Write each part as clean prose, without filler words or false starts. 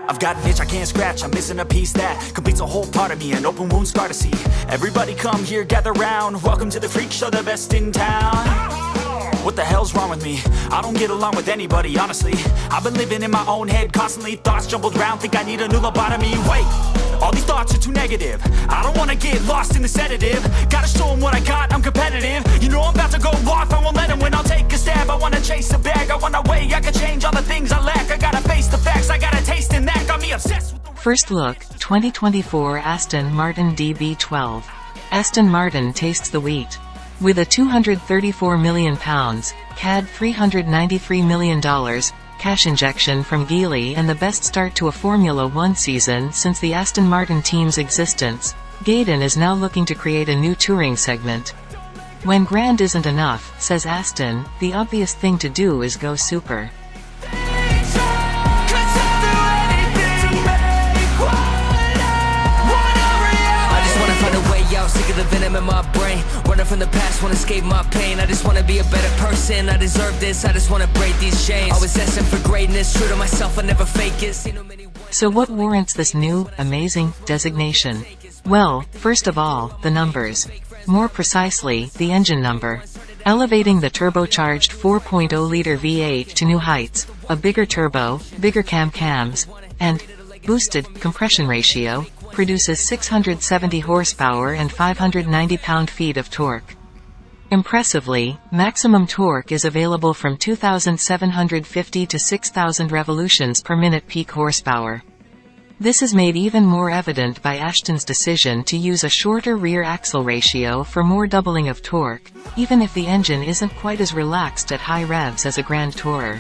I've got an itch I can't scratch, I'm missing a piece that completes a whole part of me, an open wound scar to see. Everybody come here, gather round, welcome to the freak show, the best in town. What the hell's wrong with me? I don't get along with anybody, honestly. I've been living in my own head constantly, thoughts jumbled round, think I need a new lobotomy. Wait, all these thoughts are too negative, I don't wanna get lost in the sedative. Gotta show them what I got, I'm competitive. You know I'm about to go off, I won't let them win, I'll take a stab. I wanna chase a bag, I want a way I can change all the things I lack. I gotta face the facts, I got a taste in that, got me obsessed with the... First look, 2024 Aston Martin DB12. Aston Martin tastes the wheat. With a £234 million, CAD $393 million, cash injection from Geely and the best start to a Formula One season since the Aston Martin team's existence, Gaydon is now looking to create a new touring segment. When grand isn't enough, says Aston, the obvious thing to do is go super. Sick of the venom in my brain, running from the past, wanna escape my pain. I just wanna be a better person, I deserve this, I just wanna break these chains. Always asking for greatness, true to myself, I never fake it. So what warrants this new, amazing, designation? Well, first of all, the numbers. More precisely, the engine number. Elevating the turbocharged 4.0-liter V8 to new heights, a bigger turbo, bigger cams, and boosted compression ratio, produces 670 horsepower and 590 pound-feet of torque. Impressively, maximum torque is available from 2,750 to 6,000 revolutions per minute peak horsepower. This is made even more evident by Aston's decision to use a shorter rear axle ratio for more doubling of torque, even if the engine isn't quite as relaxed at high revs as a Grand Tourer.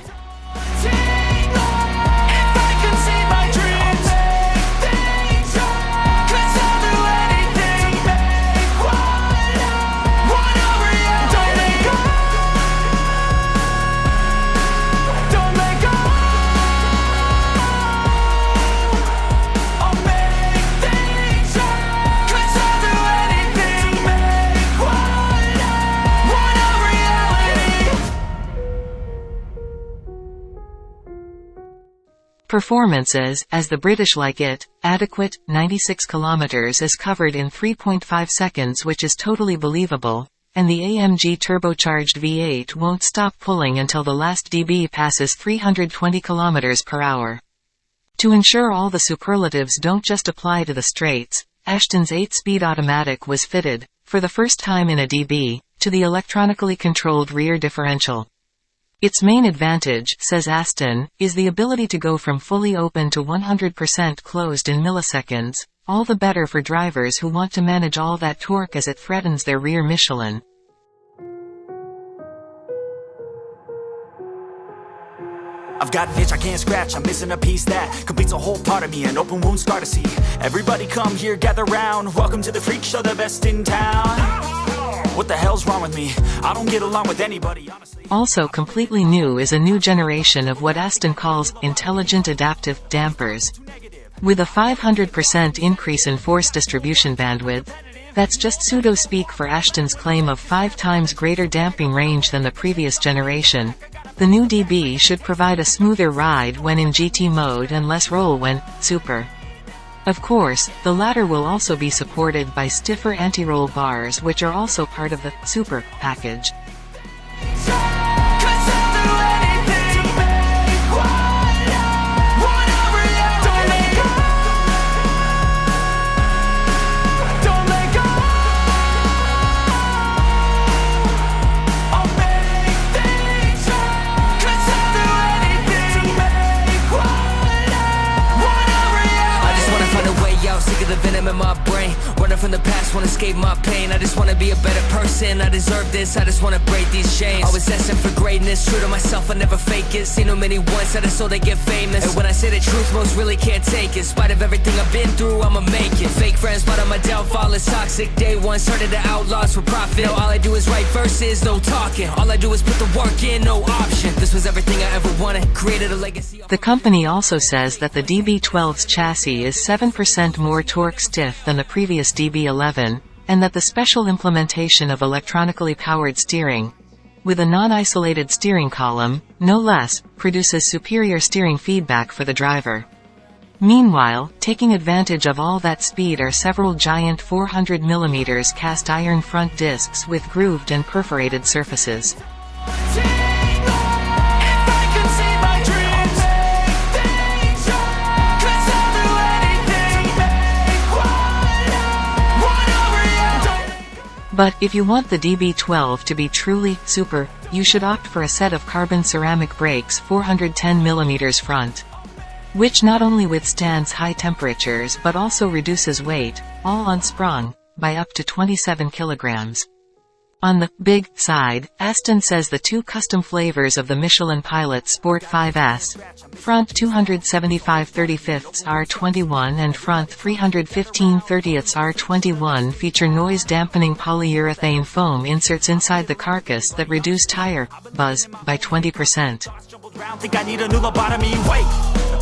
Performances, as the British like it, adequate, 96 kilometers is covered in 3.5 seconds, which is totally believable, and the AMG turbocharged V8 won't stop pulling until the last dB passes 320 kilometers per hour. To ensure all the superlatives don't just apply to the straights, Aston's 8-speed automatic was fitted, for the first time in a DB, to the electronically controlled rear differential. Its main advantage, says Aston, is the ability to go from fully open to 100% closed in milliseconds, all the better for drivers who want to manage all that torque as it threatens their rear Michelin. I've got an itch I can't scratch, I'm missing a piece that completes a whole part of me, an open wound scar to see. Everybody come here, gather round, welcome to the freak show, the best in town. What the hell's wrong with me? I don't get along with anybody, honestly. Also completely new is a new generation of what Aston calls intelligent adaptive dampers. With a 500% increase in force distribution bandwidth, that's just pseudo-speak for Aston's claim of 5 times greater damping range than the previous generation. The new DB should provide a smoother ride when in GT mode and less roll when super. Of course, the latter will also be supported by stiffer anti-roll bars, which are also part of the super package. Sick of the venom in my brain, running from the past, wanna escape my pain. I just wanna be a better person, I deserve this, I just wanna break these chains. Always asking for greatness, true to myself, I never fake it. Seen too many once, I just so they get famous. And when I say the truth, most really can't take it. In spite of everything I've been through, I'ma make it. Fake friends, but on my downfall is toxic. Day one, started to outlaws for profit. Now all I do is write verses, no talking. All I do is put the work in, no option. This was everything I ever wanted, created a legacy. The company also says that the DB12's chassis is 7% more torque stiff than the previous DB11, and that the special implementation of electronically powered steering, with a non-isolated steering column, no less, produces superior steering feedback for the driver. Meanwhile, taking advantage of all that speed are several giant 400mm cast iron front discs with grooved and perforated surfaces. But, if you want the DB12 to be truly super, you should opt for a set of carbon ceramic brakes 410mm front, which not only withstands high temperatures but also reduces weight, all unsprung, by up to 27 kilograms. On the big side, Aston says the two custom flavors of the Michelin Pilot Sport 5S, front 275/35 R21 and front 315/30 R21, feature noise-dampening polyurethane foam inserts inside the carcass that reduce tire buzz by 20%. Think I need a new lobotomy. Wait,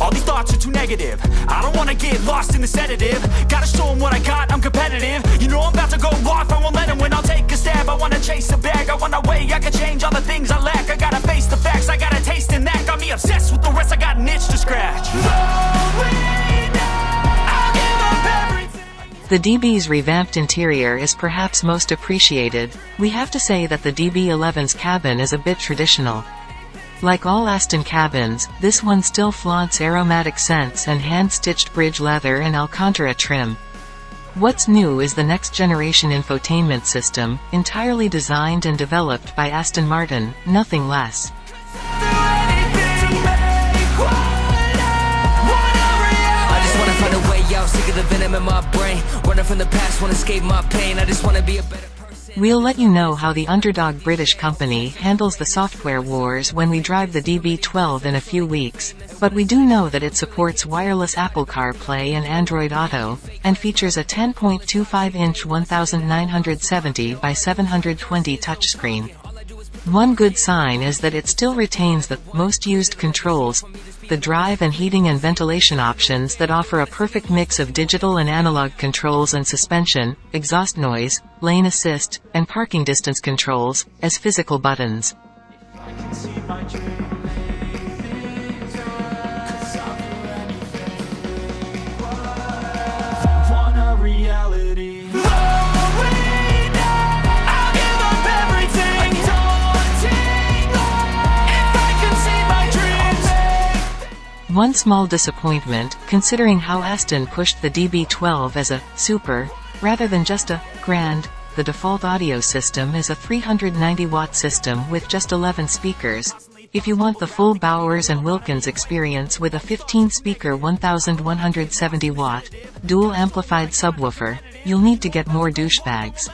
all these thoughts are too negative. I don't wanna get lost in the sedative. Gotta show them what I got, I'm competitive. You know I'm about to go off, I won't let them win. I'll take a stab, I wanna chase a bag. I wanna weigh, I can change all the things I lack. I gotta face the facts, I got a taste in that. Got me obsessed with the rest, I got an itch to scratch. The DB's revamped interior is perhaps most appreciated. We have to say that the DB11's cabin is a bit traditional. Like all Aston cabins, this one still flaunts aromatic scents and hand-stitched bridge leather and Alcantara trim. What's new is the next-generation infotainment system, entirely designed and developed by Aston Martin, nothing less. I just wanna find a way out, sick of the venom in my brain. Running from the past, wanna escape my pain. I just wanna be a better person. We'll let you know how the underdog British company handles the software wars when we drive the DB12 in a few weeks, but we do know that it supports wireless Apple CarPlay and Android Auto, and features a 10.25-inch 1970 by 720 touchscreen. One good sign is that it still retains the most used controls, the drive and heating and ventilation options that offer a perfect mix of digital and analog controls and suspension, exhaust noise, lane assist, and parking distance controls, as physical buttons. One small disappointment, considering how Aston pushed the DB12 as a super, rather than just a grand. The default audio system is a 390-watt system with just 11 speakers. If you want the full Bowers & Wilkins experience with a 15-speaker 1170-watt, dual-amplified subwoofer, you'll need to get more douchebags.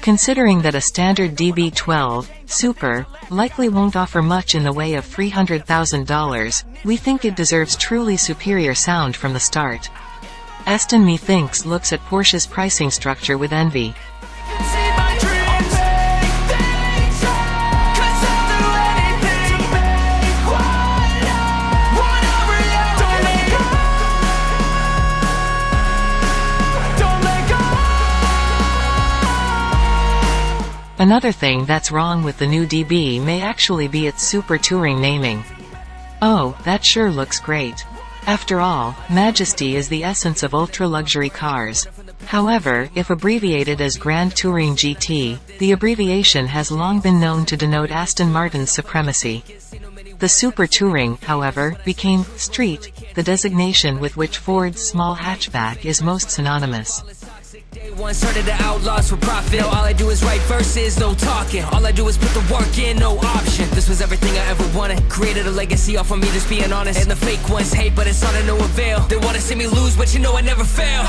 Considering that a standard DB12 Super likely won't offer much in the way of $300,000, we think it deserves truly superior sound from the start. Aston methinks looks at Porsche's pricing structure with envy. Another thing that's wrong with the new DB may actually be its Super Touring naming. Oh, that sure looks great. After all, majesty is the essence of ultra-luxury cars. However, if abbreviated as Grand Touring GT, the abbreviation has long been known to denote Aston Martin's supremacy. The Super Touring, however, became Street, the designation with which Ford's small hatchback is most synonymous. One started the outlaws for profit. Now all I do is write verses, no talking. All I do is put the work in, no option. This was everything I ever wanted. Created a legacy off of me, just being honest. And the fake ones hate, but it's all to no avail. They wanna see me lose, but you know I never fail.